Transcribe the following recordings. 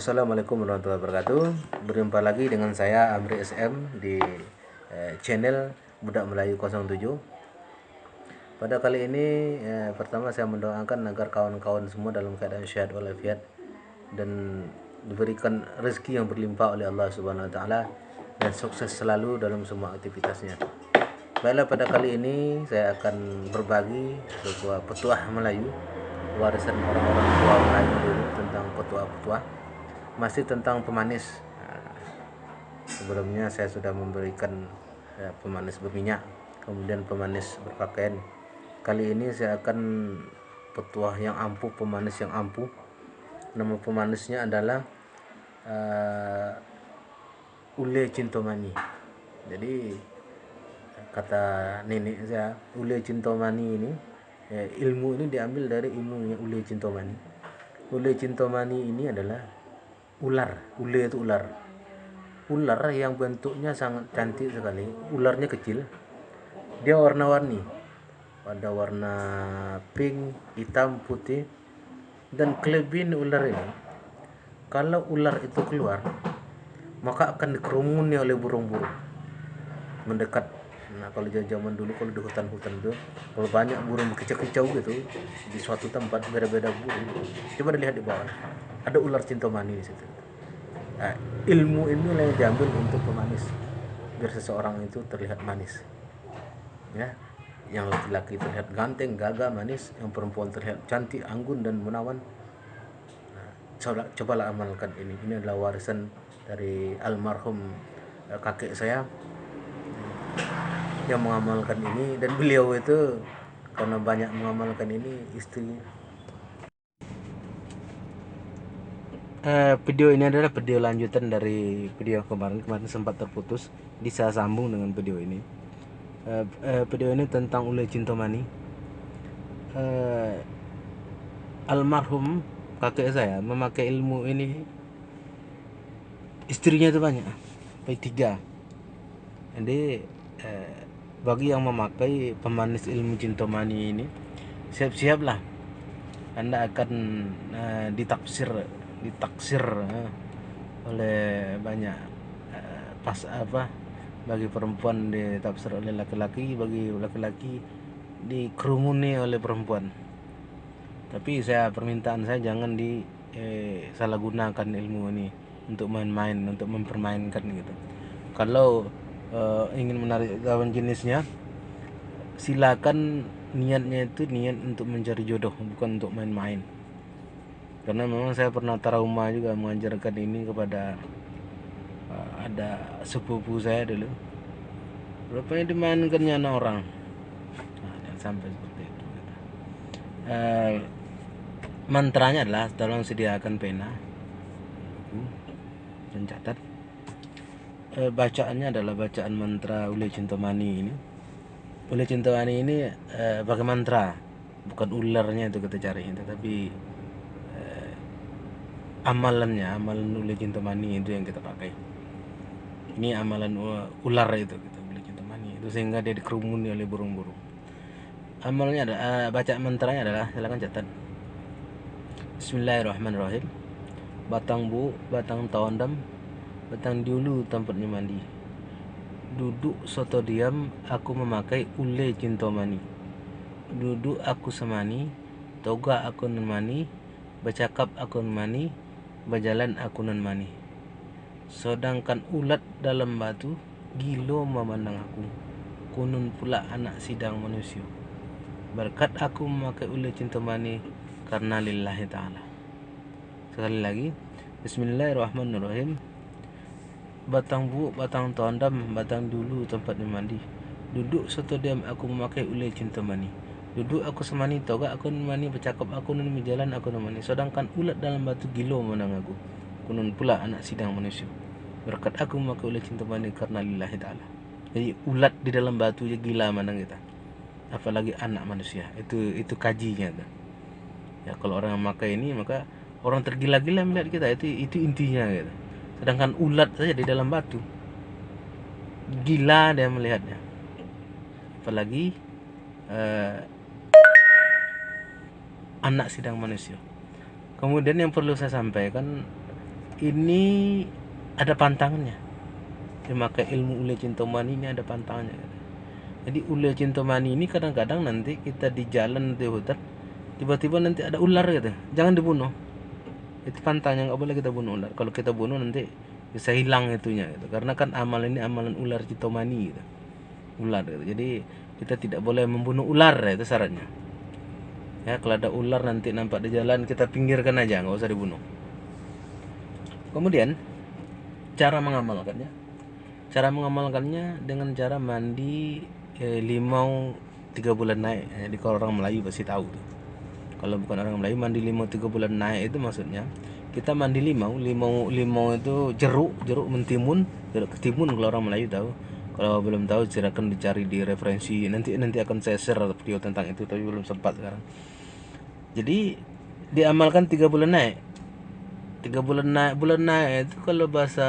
Assalamualaikum warahmatullahi wabarakatuh. Berjumpa lagi dengan saya Amri SM di channel Budak Melayu 07. Pada kali ini pertama saya mendoakan agar kawan-kawan semua dalam keadaan sehat walafiat dan diberikan rezeki yang berlimpah oleh Allah Subhanahu wa taala dan sukses selalu dalam semua aktivitasnya. Baiklah, pada kali ini saya akan berbagi sebuah petuah Melayu, warisan orang-orang tua Melayu dulu, tentang petuah-petuah, masih tentang pemanis. Sebelumnya saya sudah memberikan pemanis berminyak, kemudian pemanis berpakaian. Kali ini saya akan petuah yang ampuh, pemanis yang ampuh. Nama pemanisnya adalah ule cintomani. Jadi kata nenek saya, ule cintomani ini, ilmu ini diambil dari ilmunya ule cintomani. Ule cintomani ini adalah ular. Ule itu ular. Ular yang bentuknya sangat cantik sekali. Ularnya kecil. Dia warna-warni. Ada warna pink, hitam, putih. Dan kelebihan ular ini, kalau ular itu keluar, maka akan dikerumuni oleh burung-burung mendekat. Nah, kalau zaman dulu, kalau di hutan-hutan itu, kalau banyak burung berkicau-kicau gitu di suatu tempat, beda-beda burung, coba dilihat di bawah, ada ular cintomani di situ. Nah, ilmu ini yang diambil untuk pemanis, biar seseorang itu terlihat manis, ya. Yang laki-laki terlihat ganteng, gagah, manis. Yang perempuan terlihat cantik, anggun, dan menawan. Cobalah amalkan ini. Ini adalah warisan dari almarhum kakek saya yang mengamalkan ini, dan beliau itu karena banyak mengamalkan ini, istri. Video ini adalah video lanjutan dari video kemarin sempat terputus. Bisa sambung dengan video ini. Video ini tentang ule cintomani. Almarhum kakek saya memakai ilmu ini, istrinya itu banyak, sampai 3. Jadi bagi yang memakai pemanis ilmu cintomani ini, siap-siaplah Anda akan ditaksir oleh banyak bagi perempuan ditafsir oleh laki-laki, bagi laki-laki dikerumuni oleh perempuan. Tapi permintaan saya jangan disalahgunakan ilmu ini untuk main-main, untuk mempermainkan gitu. Kalau ingin menarik lawan jenisnya, silakan niatnya itu niat untuk mencari jodoh, bukan untuk main-main. Karena memang saya pernah trauma juga mengajarkan ini kepada ada sepupu saya dulu. Rupanya dimainkannya anak orang. Nah, jangan sampai seperti itu. Mantranya adalah tolong sediakan pena dan catat. Bacaannya adalah bacaan mantra ule cintomani ini. Ule cintomani ini pakai mantra, bukan ularnya itu kita cari, tetapi amalan ule cintomani itu yang kita pakai. Ini amalan ular itu, kita ule cintomani itu, sehingga dia dikerumuni oleh burung-burung. Amalnya ada, bacaan mantranya adalah, silakan catat. Bismillahirrahmanirrahim. Batang bu, batang tawandam, batang dulu tempatnya mandi. Duduk soto diam, aku memakai ule cintomani. Duduk aku semani, toga aku nemani, bercakap aku nemani, berjalan aku nemani. Sedangkan ulat dalam batu, gilo memandang aku. Kunun pula anak sidang manusia. Berkat aku memakai ule cintomani karena lillahi ta'ala. Sekali lagi, Bismillahirrahmanirrahim. Batang bu, batang tondam, batang dulu tempatnya mandi. Duduk soto diam, aku memakai ule cintomani. Duduk aku semani, toga aku nemani, bercakap aku nemani, jalan aku nemani. Sedangkan ulat dalam batu, gilo menang aku. Kunun pula anak sidang manusia. Berkat aku memakai ule cintomani karena lillahi ta'ala. Jadi ulat di dalam batu aja gila menang kita, apalagi anak manusia. Itu kajinya tuh. Ya, kalau orang yang memakai ini, maka orang tergila-gila melihat kita, itu intinya gitu. Sedangkan ulat saja di dalam batu, gila dia melihatnya, apalagi anak sidang manusia. Kemudian yang perlu saya sampaikan, ini ada pantangannya. Memakai ilmu ule cintomani ini ada pantangannya. Jadi ule cintomani ini kadang-kadang nanti kita di jalan di hutan, tiba-tiba nanti ada ular gitu, jangan dibunuh. Itu pantangnya, nggak boleh kita bunuh ular. Kalau kita bunuh nanti bisa hilang itunya gitu. Karena kan amal ini amalan ular cintomani gitu. Ular gitu. Jadi kita tidak boleh membunuh ular ya, itu syaratnya. Ya, kalau ada ular nanti nampak di jalan, kita pinggirkan aja, nggak usah dibunuh. Kemudian cara mengamalkannya, dengan cara mandi limau 3 bulan naik. Jadi kalau orang Melayu pasti tahu tuh. Kalau bukan orang Melayu, mandi limau 3 bulan naik itu maksudnya kita mandi limau itu jeruk mentimun, jeruk ketimun kalau orang Melayu tahu. Kalau belum tahu silakan dicari di referensi, nanti akan saya share video tentang itu, tapi belum sempat sekarang. Jadi diamalkan 3 bulan naik. 3 bulan naik, itu kalau bahasa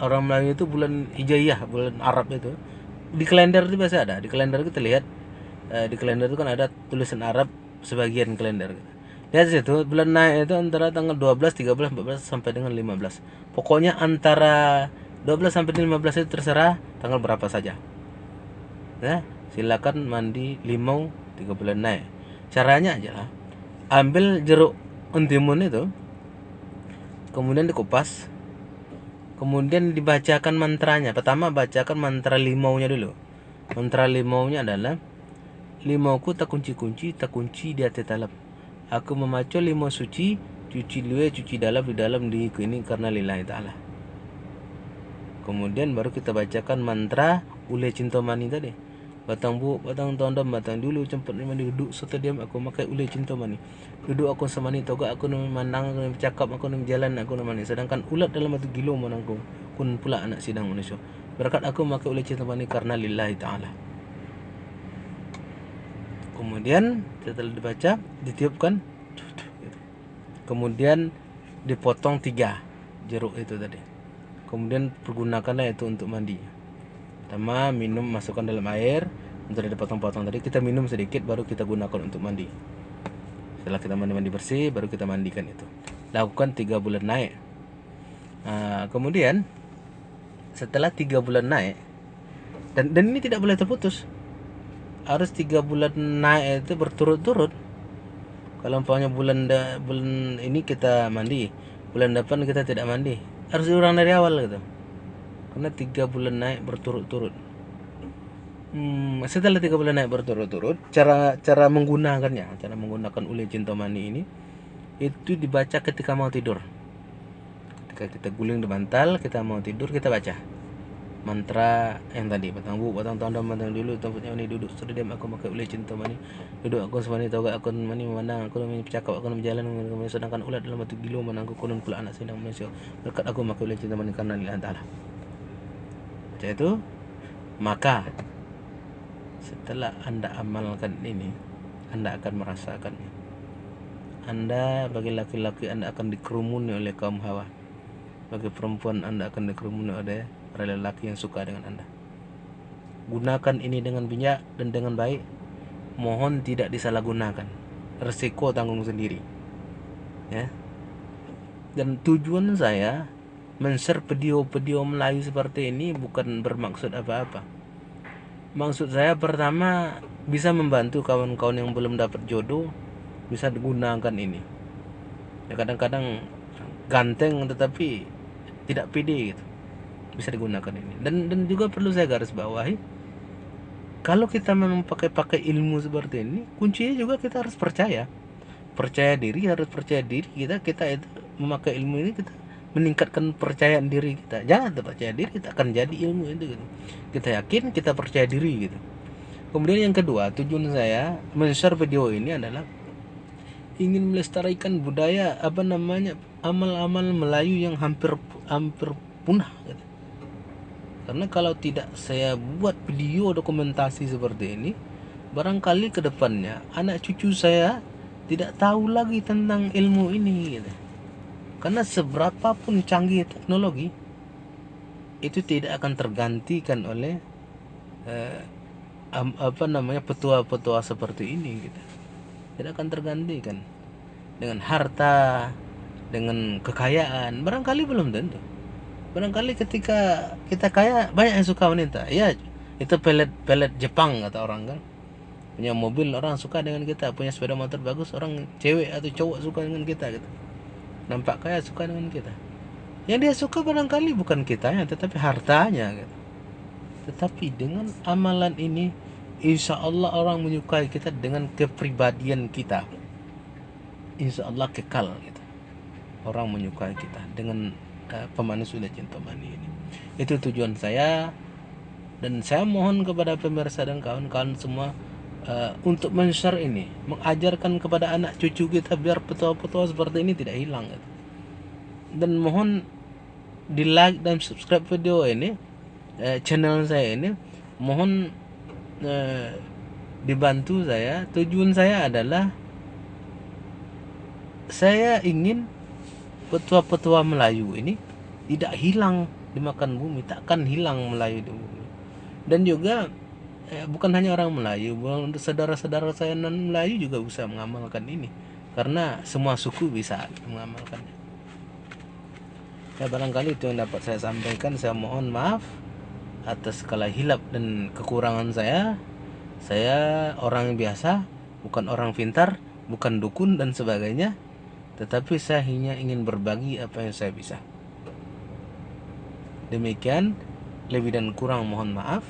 orang Melayu itu bulan Hijaiyah, bulan Arab itu. Di kalender itu biasa ada. Di kalender kita lihat, di kalender itu kan ada tulisan Arab sebagian kalender. Lihat situ, bulan naik itu antara tanggal 12, 13, 14 sampai dengan 15. Pokoknya antara 12 sampai 15 itu terserah tanggal berapa saja. Ya, silakan mandi limau 3 bulan naik. Caranya aja lah. Ambil jeruk entimun itu, kemudian dikupas, kemudian dibacakan mantranya. Pertama bacakan mantra limaunya dulu. Mantra limaunya adalah, limauku tak kunci-kunci, tak kunci di hati talap. Aku memacu limau suci, cuci luar, cuci dalam di dalam di ini karena lillahi ta'ala. Kemudian baru kita bacakan mantra ule cintomani tadi. Batang bu, batang tondam, batang dulu cepat mandi duduk serta diam aku makai ule cintomani. Duduk aku semani toga aku memandang, aku bercakap, aku jalan, aku mani. Sedangkan ulat dalam batu gilo manangku kun pula anak sidang manusia. Berkat aku makai ule cintomani karena lillahi ta'ala. Kemudian setelah dibaca, ditiupkan, kemudian dipotong 3 jeruk itu tadi. Kemudian pergunakanlah itu untuk mandi. Pertama minum, masukkan dalam air, untuk dipotong-potong tadi kita minum sedikit, baru kita gunakan untuk mandi. Setelah kita mandi bersih, baru kita mandikan itu. Lakukan 3 bulan naik. Kemudian setelah 3 bulan naik, dan ini tidak boleh terputus, harus 3 bulan naik itu berturut-turut. Kalau umpamanya bulan ini kita mandi, bulan depan kita tidak mandi, harus diulang dari awal gitu. Karena 3 bulan naik berturut-turut. Setelah 3 bulan naik berturut-turut, cara menggunakannya, cara menggunakan ule cintomani ini itu dibaca ketika mau tidur. Ketika kita guling di bantal, kita mau tidur, kita baca mantra yang tadi, batang bu, batang tondam, batang dulu tempatnya ini duduk sudah diam aku makai ule cintomani, duduk aku semani toga aku mani memandang, aku bercakap, aku berjalan, sedangkan ulat dalam batu gilo manangku kunun pula anak sedang manusia. Berkat aku makai ule cintomani karena lillahi ta'ala. Baca itu, maka setelah Anda amalkan ini, Anda akan merasakannya. Anda bagi laki-laki Anda akan dikerumuni oleh kaum hawa. Bagi perempuan Anda akan dikerumuni oleh para lelaki yang suka dengan Anda. Gunakan ini dengan bijak dan dengan baik. Mohon tidak disalahgunakan. Resiko tanggung sendiri. Ya. Dan tujuan saya men-share video-video Melayu seperti ini bukan bermaksud apa-apa. Maksud saya pertama bisa membantu kawan-kawan yang belum dapat jodoh, bisa digunakan ini. Ya, kadang-kadang ganteng tetapi tidak pede gitu, bisa digunakan ini. Dan juga perlu saya garis bawahi, kalau kita memang pakai ilmu seperti ini, kuncinya juga kita harus percaya diri, kita itu memakai ilmu ini, kita meningkatkan percayaan diri kita. Jangan percaya diri, kita akan jadi ilmu itu gitu. Kita yakin, kita percaya diri gitu. Kemudian yang kedua, tujuan saya men-share video ini adalah ingin melestarikan budaya amal-amal Melayu yang hampir punah gitu. Karena kalau tidak saya buat video dokumentasi seperti ini, barangkali ke depannya anak cucu saya tidak tahu lagi tentang ilmu ini gitu. Karena seberapa pun canggih teknologi, itu tidak akan tergantikan oleh petua-petua seperti ini gitu. Tidak akan tergantikan dengan harta, dengan kekayaan, barangkali belum tentu. Barangkali ketika kita kaya banyak yang suka wanita. Ya, itu pelet Jepang kata orang kan. Punya mobil orang suka dengan kita, punya sepeda motor bagus orang cewek atau cowok suka dengan kita gitu. Nampak kaya suka dengan kita. Yang dia suka barangkali bukan kitanya tetapi hartanya gitu. Tetapi dengan amalan ini insya Allah orang menyukai kita dengan kepribadian kita. Insya Allah kekal gitu. Orang menyukai kita dengan pemanis Ule Cintomani ini. Itu tujuan saya, dan saya mohon kepada pemirsa dan kawan-kawan semua untuk men-share ini, mengajarkan kepada anak cucu kita biar petua-petua seperti ini tidak hilang gitu. Dan mohon di like dan subscribe video ini, channel saya ini. Mohon dibantu saya. Tujuan saya adalah saya ingin petua-petua Melayu ini tidak hilang dimakan bumi, takkan hilang Melayu di bumi. Dan juga bukan hanya orang Melayu, untuk saudara-saudara saya non Melayu juga bisa mengamalkan ini, karena semua suku bisa mengamalkannya. Ya, barangkali itu yang dapat saya sampaikan. Saya mohon maaf atas segala hilap dan kekurangan saya. Saya orang biasa, bukan orang pintar, bukan dukun dan sebagainya, tetapi saya hanya ingin berbagi apa yang saya bisa. Demikian, lebih dan kurang mohon maaf.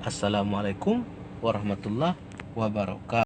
Assalamualaikum warahmatullahi wabarakatuh.